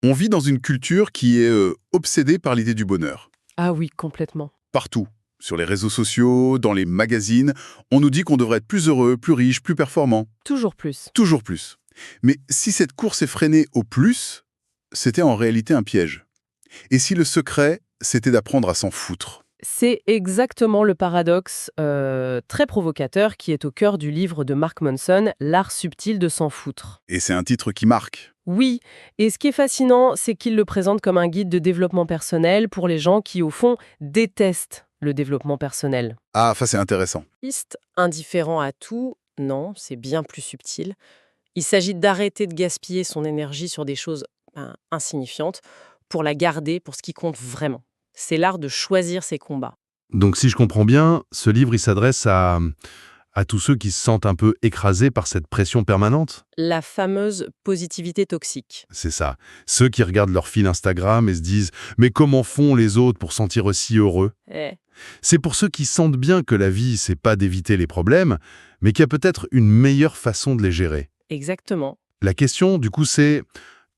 On vit dans une culture qui est obsédée par l'idée du bonheur. Ah oui, complètement. Partout. Sur les réseaux sociaux, dans les magazines, on nous dit qu'on devrait être plus heureux, plus riche, plus performant. Toujours plus. Toujours plus. Mais si cette course effrénée au plus, c'était en réalité un piège. Et si le secret, c'était d'apprendre à s'en foutre? C'est exactement le paradoxe très provocateur qui est au cœur du livre de Mark Manson, L'art subtil de s'en foutre. Et c'est un titre qui marque. Oui, et ce qui est fascinant, c'est qu'il le présente comme un guide de développement personnel pour les gens qui, au fond, détestent le développement personnel. Ah, ça c'est intéressant. Indifférent à tout, non, c'est bien plus subtil. Il s'agit d'arrêter de gaspiller son énergie sur des choses insignifiantes pour la garder pour ce qui compte vraiment. C'est l'art de choisir ses combats. Donc si je comprends bien, ce livre il s'adresse à tous ceux qui se sentent un peu écrasés par cette pression permanente? La fameuse positivité toxique. C'est ça. Ceux qui regardent leur fil Instagram et se disent « Mais comment font les autres pour sentir aussi heureux ?» C'est pour ceux qui sentent bien que la vie, c'est pas d'éviter les problèmes, mais qu'il y a peut-être une meilleure façon de les gérer. Exactement. La question, du coup, c'est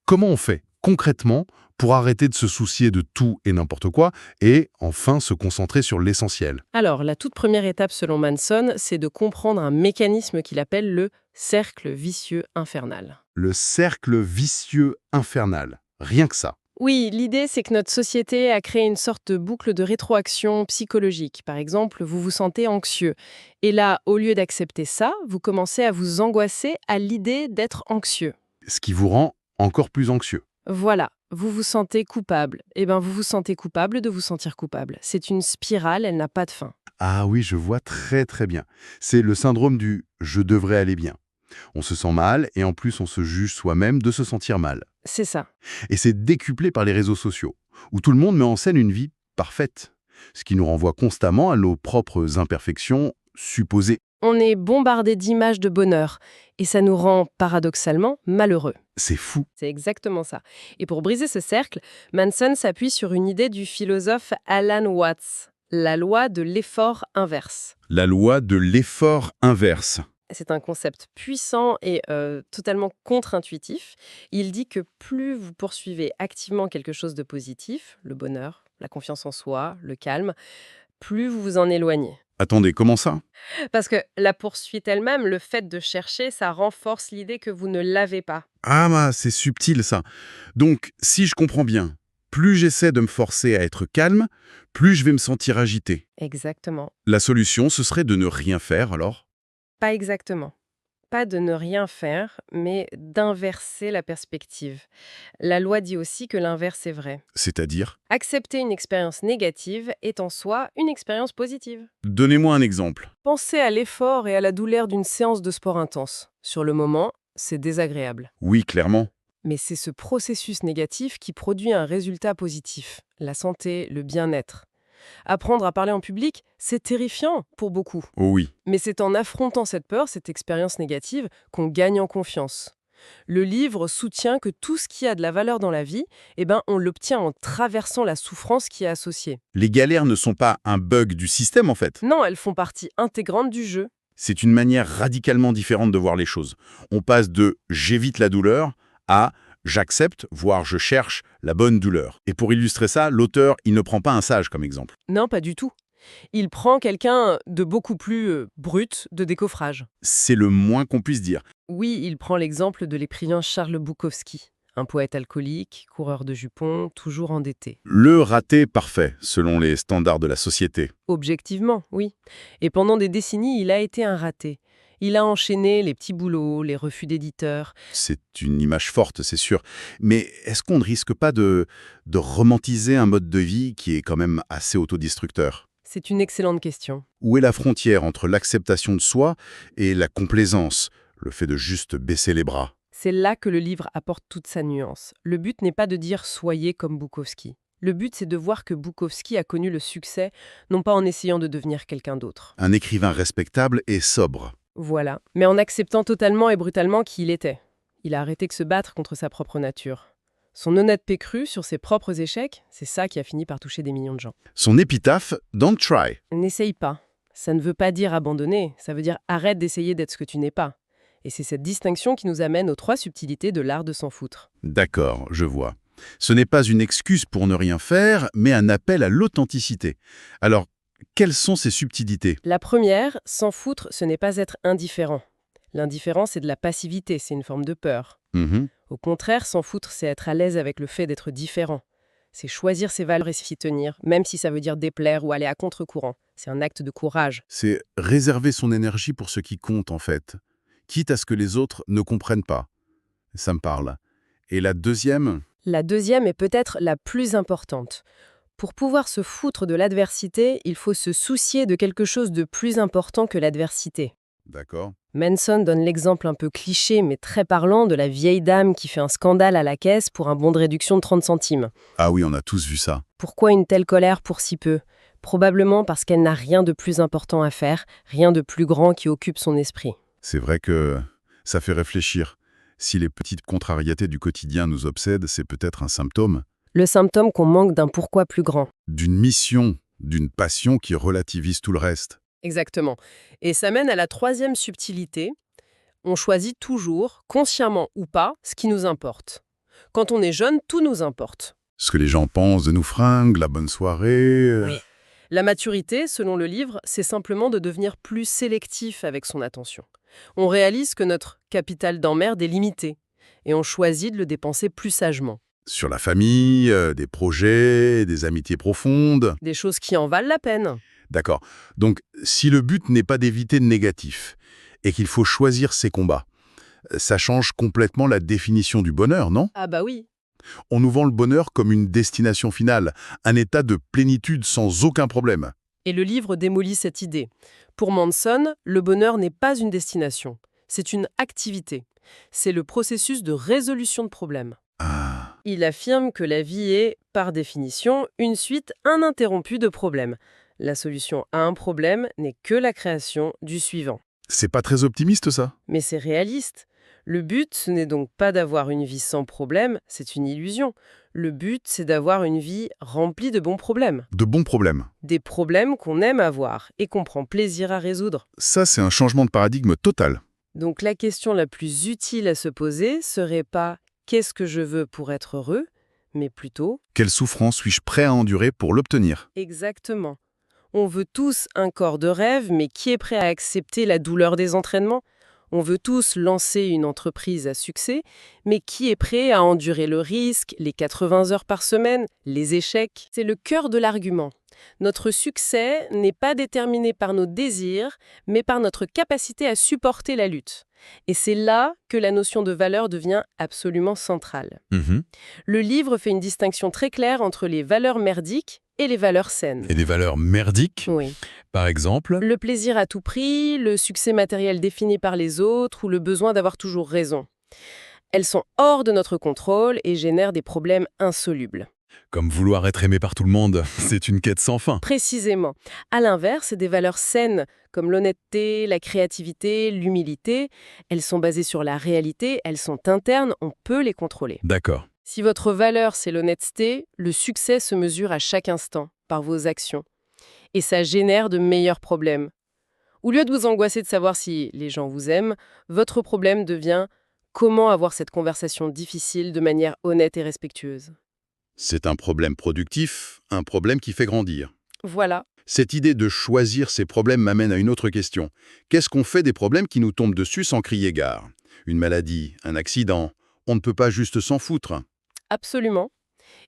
comment on fait concrètement pour arrêter de se soucier de tout et n'importe quoi et enfin se concentrer sur l'essentiel? Alors, la toute première étape selon Manson, c'est de comprendre un mécanisme qu'il appelle le cercle vicieux infernal. Le cercle vicieux infernal. Rien que ça. Oui, l'idée, c'est que notre société a créé une sorte de boucle de rétroaction psychologique. Par exemple, vous vous sentez anxieux. Et là, au lieu d'accepter ça, vous commencez à vous angoisser à l'idée d'être anxieux. Ce qui vous rend encore plus anxieux. Voilà, vous vous sentez coupable. Eh bien, vous vous sentez coupable de vous sentir coupable. C'est une spirale, elle n'a pas de fin. Ah oui, je vois très très bien. C'est le syndrome du « je devrais aller bien ». On se sent mal et en plus on se juge soi-même de se sentir mal. C'est ça. Et c'est décuplé par les réseaux sociaux, où tout le monde met en scène une vie parfaite, ce qui nous renvoie constamment à nos propres imperfections supposées. On est bombardé d'images de bonheur et ça nous rend paradoxalement malheureux. C'est fou. C'est exactement ça. Et pour briser ce cercle, Manson s'appuie sur une idée du philosophe Alan Watts, la loi de l'effort inverse. La loi de l'effort inverse. C'est un concept puissant et totalement contre-intuitif. Il dit que plus vous poursuivez activement quelque chose de positif, le bonheur, la confiance en soi, le calme, plus vous vous en éloignez. Attendez, comment ça? Parce que la poursuite elle-même, le fait de chercher, ça renforce l'idée que vous ne l'avez pas. Ah, c'est subtil ça. Donc, si je comprends bien, plus j'essaie de me forcer à être calme, plus je vais me sentir agité. Exactement. La solution, ce serait de ne rien faire alors? Pas exactement. Pas de ne rien faire, mais d'inverser la perspective. La loi dit aussi que l'inverse est vrai. C'est-à-dire? Accepter une expérience négative est en soi une expérience positive. Donnez-moi un exemple. Pensez à l'effort et à la douleur d'une séance de sport intense. Sur le moment, c'est désagréable. Oui, clairement. Mais c'est ce processus négatif qui produit un résultat positif. La santé, le bien-être. Apprendre à parler en public, c'est terrifiant pour beaucoup. Oh oui. Mais c'est en affrontant cette peur, cette expérience négative, qu'on gagne en confiance. Le livre soutient que tout ce qui a de la valeur dans la vie, on l'obtient en traversant la souffrance qui est associée. Les galères ne sont pas un bug du système en fait. Non, elles font partie intégrante du jeu. C'est une manière radicalement différente de voir les choses. On passe de « j'évite la douleur » à « j'accepte, voire je cherche la bonne douleur ». Et pour illustrer ça, l'auteur, il ne prend pas un sage comme exemple. Non, pas du tout. Il prend quelqu'un de beaucoup plus brut, de décoffrage. C'est le moins qu'on puisse dire. Oui, il prend l'exemple de l'écrivain Charles Bukowski, un poète alcoolique, coureur de jupons, toujours endetté. Le raté parfait, selon les standards de la société. Objectivement, oui. Et pendant des décennies, il a été un raté. Il a enchaîné les petits boulots, les refus d'éditeurs. C'est une image forte, c'est sûr. Mais est-ce qu'on ne risque pas de romantiser un mode de vie qui est quand même assez autodestructeur? C'est une excellente question. Où est la frontière entre l'acceptation de soi et la complaisance, le fait de juste baisser les bras? C'est là que le livre apporte toute sa nuance. Le but n'est pas de dire « soyez comme Bukowski ». Le but, c'est de voir que Bukowski a connu le succès, non pas en essayant de devenir quelqu'un d'autre. Un écrivain respectable et sobre. Voilà, mais en acceptant totalement et brutalement qui il était. Il a arrêté de se battre contre sa propre nature. Son honnêteté crue sur ses propres échecs, c'est ça qui a fini par toucher des millions de gens. Son épitaphe, « Don't try ». N'essaye pas. Ça ne veut pas dire abandonner, ça veut dire arrête d'essayer d'être ce que tu n'es pas. Et c'est cette distinction qui nous amène aux 3 subtilités de l'art de s'en foutre. D'accord, je vois. Ce n'est pas une excuse pour ne rien faire, mais un appel à l'authenticité. Alors, quelles sont ces subtilités? La première, s'en foutre, ce n'est pas être indifférent. L'indifférence, c'est de la passivité, c'est une forme de peur. Mhm. Au contraire, s'en foutre, c'est être à l'aise avec le fait d'être différent. C'est choisir ses valeurs et s'y tenir, même si ça veut dire déplaire ou aller à contre-courant. C'est un acte de courage. C'est réserver son énergie pour ce qui compte, en fait, quitte à ce que les autres ne comprennent pas. Ça me parle. Et la deuxième? La deuxième est peut-être la plus importante. Pour pouvoir se foutre de l'adversité, il faut se soucier de quelque chose de plus important que l'adversité. D'accord. Manson donne l'exemple un peu cliché mais très parlant de la vieille dame qui fait un scandale à la caisse pour un bon de réduction de 30 centimes. Ah oui, on a tous vu ça. Pourquoi une telle colère pour si peu? Probablement parce qu'elle n'a rien de plus important à faire, rien de plus grand qui occupe son esprit. C'est vrai que ça fait réfléchir. Si les petites contrariétés du quotidien nous obsèdent, c'est peut-être un symptôme Le symptôme qu'on manque d'un pourquoi plus grand. d'une mission, d'une passion qui relativise tout le reste. Exactement. Et ça mène à la troisième subtilité. On choisit toujours, consciemment ou pas, ce qui nous importe. Quand on est jeune, tout nous importe. Ce que les gens pensent de nos fringues, la bonne soirée... Oui. La maturité, selon le livre, c'est simplement de devenir plus sélectif avec son attention. On réalise que notre capital d'emmerde est limité et on choisit de le dépenser plus sagement. Sur la famille, des projets, des amitiés profondes... Des choses qui en valent la peine. D'accord. Donc, si le but n'est pas d'éviter le négatif et qu'il faut choisir ses combats, ça change complètement la définition du bonheur, non? Ah bah oui. On nous vend le bonheur comme une destination finale, un état de plénitude sans aucun problème. Et le livre démolit cette idée. Pour Manson, le bonheur n'est pas une destination. C'est une activité. C'est le processus de résolution de problèmes. Ah, Il affirme que la vie est, par définition, une suite ininterrompue de problèmes. La solution à un problème n'est que la création du suivant. c'est pas très optimiste, ça? Mais c'est réaliste. Le but, ce n'est donc pas d'avoir une vie sans problème, c'est une illusion. Le but, c'est d'avoir une vie remplie de bons problèmes. De bons problèmes. Des problèmes qu'on aime avoir et qu'on prend plaisir à résoudre. Ça, c'est un changement de paradigme total. Donc la question la plus utile à se poser serait pas « qu'est-ce que je veux pour être heureux ?», mais plutôt Quelle souffrance suis-je prêt à endurer pour l'obtenir? « exactement ». On veut tous un corps de rêve, mais qui est prêt à accepter la douleur des entraînements ? On veut tous lancer une entreprise à succès, mais qui est prêt à endurer le risque, les 80 heures par semaine, les échecs ? C'est le cœur de l'argument. Notre succès n'est pas déterminé par nos désirs, mais par notre capacité à supporter la lutte. Et c'est là que la notion de valeur devient absolument centrale. Le livre fait une distinction très claire entre les valeurs merdiques et les valeurs saines. Et des valeurs merdiques, Oui. par exemple. Le plaisir à tout prix, le succès matériel défini par les autres ou le besoin d'avoir toujours raison. Elles sont hors de notre contrôle et génèrent des problèmes insolubles. Comme vouloir être aimé par tout le monde, c'est une quête sans fin. Précisément. À l'inverse, des valeurs saines, comme l'honnêteté, la créativité, l'humilité, elles sont basées sur la réalité, elles sont internes, on peut les contrôler. D'accord. Si votre valeur, c'est l'honnêteté, le succès se mesure à chaque instant, par vos actions. Et ça génère de meilleurs problèmes. Au lieu de vous angoisser de savoir si les gens vous aiment, votre problème devient comment avoir cette conversation difficile de manière honnête et respectueuse. C'est un problème productif, un problème qui fait grandir. Voilà. Cette idée de choisir ses problèmes m'amène à une autre question. Qu'est-ce qu'on fait des problèmes qui nous tombent dessus sans crier gare? Une maladie, un accident, on ne peut pas juste s'en foutre. Absolument.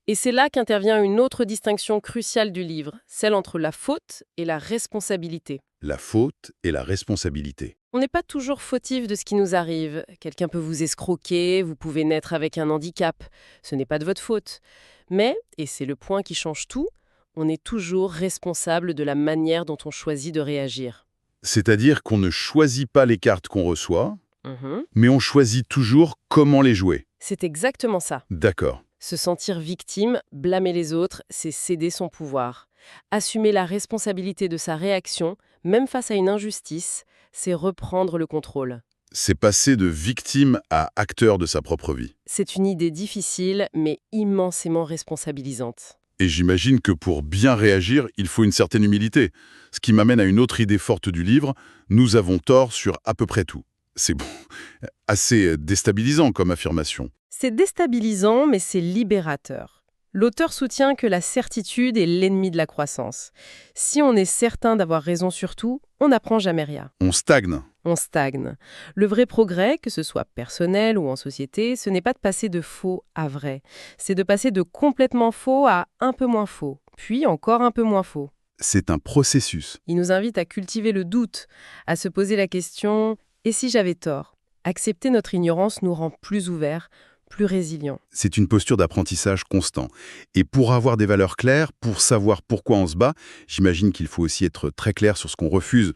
Et c'est là qu'intervient une autre distinction cruciale du livre, celle entre la faute et la responsabilité. La faute et la responsabilité. On n'est pas toujours fautif de ce qui nous arrive. Quelqu'un peut vous escroquer, vous pouvez naître avec un handicap. Ce n'est pas de votre faute. Mais, et c'est le point qui change tout, on est toujours responsable de la manière dont on choisit de réagir. C'est-à-dire qu'on ne choisit pas les cartes qu'on reçoit, Mhm. mais on choisit toujours comment les jouer. C'est exactement ça. D'accord. Se sentir victime, blâmer les autres, c'est céder son pouvoir. Assumer la responsabilité de sa réaction, même face à une injustice, c'est reprendre le contrôle. C'est passer de victime à acteur de sa propre vie. C'est une idée difficile, mais immensément responsabilisante. Et j'imagine que pour bien réagir, il faut une certaine humilité. Ce qui m'amène à une autre idée forte du livre, nous avons tort sur à peu près tout. C'est bon, assez déstabilisant comme affirmation. C'est déstabilisant, mais c'est libérateur. L'auteur soutient que la certitude est l'ennemi de la croissance. Si on est certain d'avoir raison sur tout, on n'apprend jamais rien. On stagne. On stagne. Le vrai progrès, que ce soit personnel ou en société, ce n'est pas de passer de faux à vrai. C'est de passer de complètement faux à un peu moins faux, puis encore un peu moins faux. C'est un processus. Il nous invite à cultiver le doute, à se poser la question « et si j'avais tort ?» Accepter notre ignorance nous rend plus ouverts, plus résilients. C'est une posture d'apprentissage constant. Et pour avoir des valeurs claires, pour savoir pourquoi on se bat, j'imagine qu'il faut aussi être très clair sur ce qu'on refuse.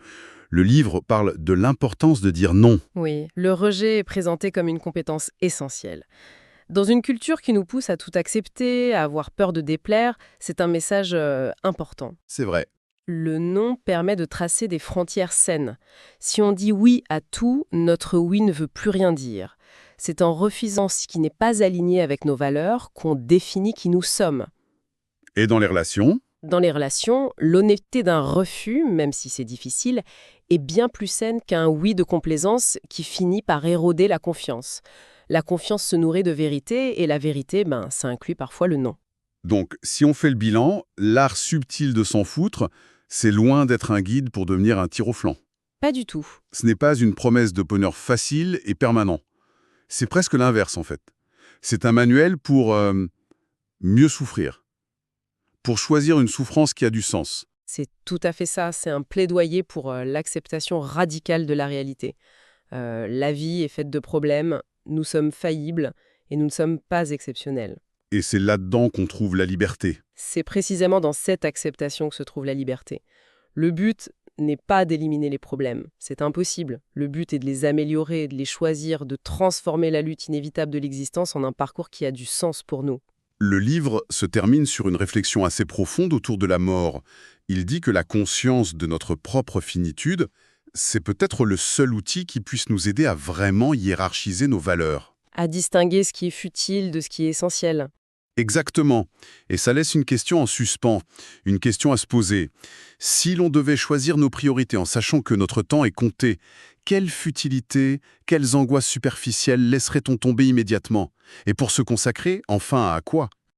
Le livre parle de l'importance de dire non. Oui, le rejet est présenté comme une compétence essentielle. Dans une culture qui nous pousse à tout accepter, à avoir peur de déplaire, c'est un message important. C'est vrai. Le non permet de tracer des frontières saines. Si on dit oui à tout, notre oui ne veut plus rien dire. C'est en refusant ce qui n'est pas aligné avec nos valeurs qu'on définit qui nous sommes. Et dans les relations ? Dans les relations, l'honnêteté d'un refus, même si c'est difficile, est bien plus saine qu'un oui de complaisance qui finit par éroder la confiance. La confiance se nourrit de vérité, et la vérité, ça inclut parfois le non. Donc, si on fait le bilan, l'art subtil de s'en foutre, c'est loin d'être un guide pour devenir un tir au flanc. Pas du tout. Ce n'est pas une promesse de bonheur facile et permanent. C'est presque l'inverse, en fait. C'est un manuel pour mieux souffrir, pour choisir une souffrance qui a du sens. C'est tout à fait ça, c'est un plaidoyer pour l'acceptation radicale de la réalité. La vie est faite de problèmes, nous sommes faillibles et nous ne sommes pas exceptionnels. Et c'est là-dedans qu'on trouve la liberté. C'est précisément dans cette acceptation que se trouve la liberté. Le but n'est pas d'éliminer les problèmes, c'est impossible. Le but est de les améliorer, de les choisir, de transformer la lutte inévitable de l'existence en un parcours qui a du sens pour nous. Le livre se termine sur une réflexion assez profonde autour de la mort. Il dit que la conscience de notre propre finitude, c'est peut-être le seul outil qui puisse nous aider à vraiment hiérarchiser nos valeurs. À distinguer ce qui est futile de ce qui est essentiel. Exactement. Et ça laisse une question en suspens, une question à se poser. Si l'on devait choisir nos priorités en sachant que notre temps est compté, quelle futilité, quelles angoisses superficielles laisserait-on tomber immédiatement? Et pour se consacrer, enfin, à quoi?